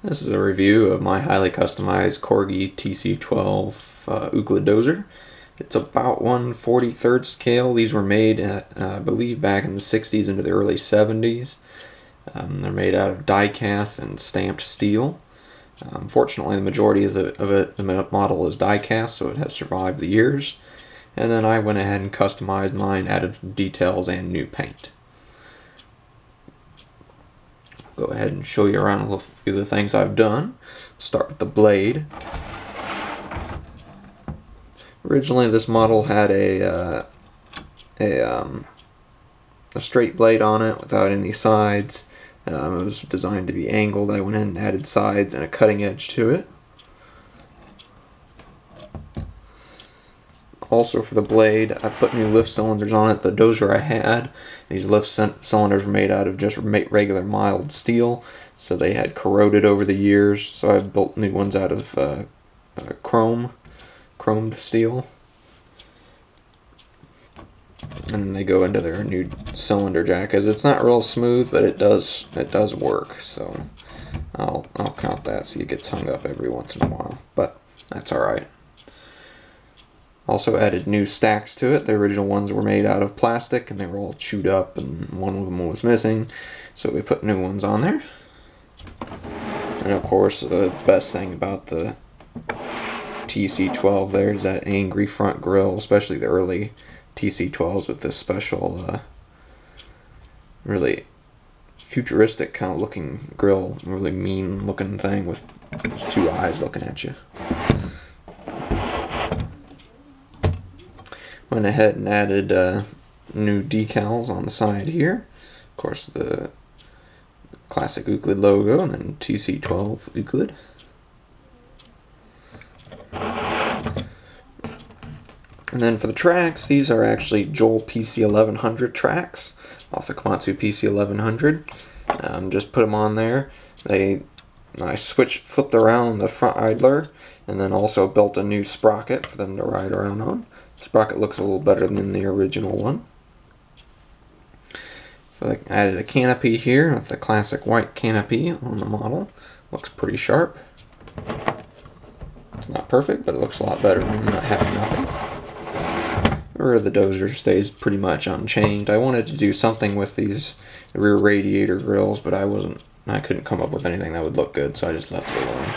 This is a review of my highly customized Corgi TC-12 Euclid Dozer. It's about 1/43 scale. These were made, I believe, back in the 60s into the early 70s. They're made out of die cast and stamped steel. Fortunately, the majority of the model is die cast, so it has survived the years. And then I went ahead and customized mine, added some details and new paint. Go ahead and show you around a few of the things I've done. Start with the blade. Originally, this model had a straight blade on it without any sides. It was designed to be angled. I went in and added sides and a cutting edge to it. Also for the blade, I put new lift cylinders on it. The Dozer I had, these lift cylinders were made out of just regular mild steel, so they had corroded over the years. So I built new ones out of chromed steel, and they go into their new cylinder jackets. It's not real smooth, but it does work. So I'll count that, so it gets hung up every once in a while, but that's all right. Also added new stacks to it. The original ones were made out of plastic and they were all chewed up and one of them was missing, so we put new ones on there. And of course, the best thing about the TC-12 there is that angry front grille, especially the early TC-12s with this special really futuristic kind of looking grille, really mean looking thing with those two eyes looking at you. Went ahead and added new decals on the side here. Of course, the classic Euclid logo, and then TC-12 Euclid. And then for the tracks, these are actually Joel PC-1100 tracks off the Komatsu PC-1100. Just put them on there. I flipped around the front idler, and then also built a new sprocket for them to ride around on. Sprocket looks a little better than the original one. So I added a canopy here with the classic white canopy on the model. Looks pretty sharp. It's not perfect, but it looks a lot better than not having nothing. The rear of the Dozer stays pretty much unchanged. I wanted to do something with these rear radiator grills, but I couldn't come up with anything that would look good, so I just left it alone.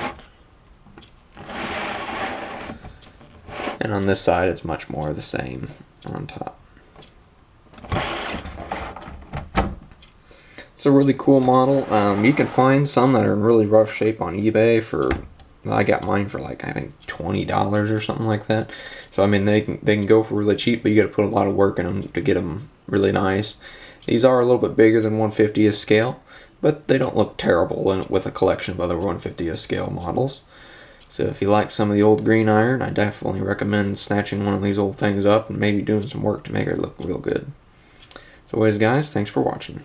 And on this side, it's much more the same on top. It's a really cool model. You can find some that are in really rough shape on eBay for, well, I got mine for like, I think $20 or something like that. So I mean, they can go for really cheap, but you got to put a lot of work in them to get them really nice. These are a little bit bigger than 1/50th scale, but they don't look terrible with a collection of other 1/50th scale models. So if you like some of the old green iron, I definitely recommend snatching one of these old things up and maybe doing some work to make it look real good. So anyways, guys, thanks for watching.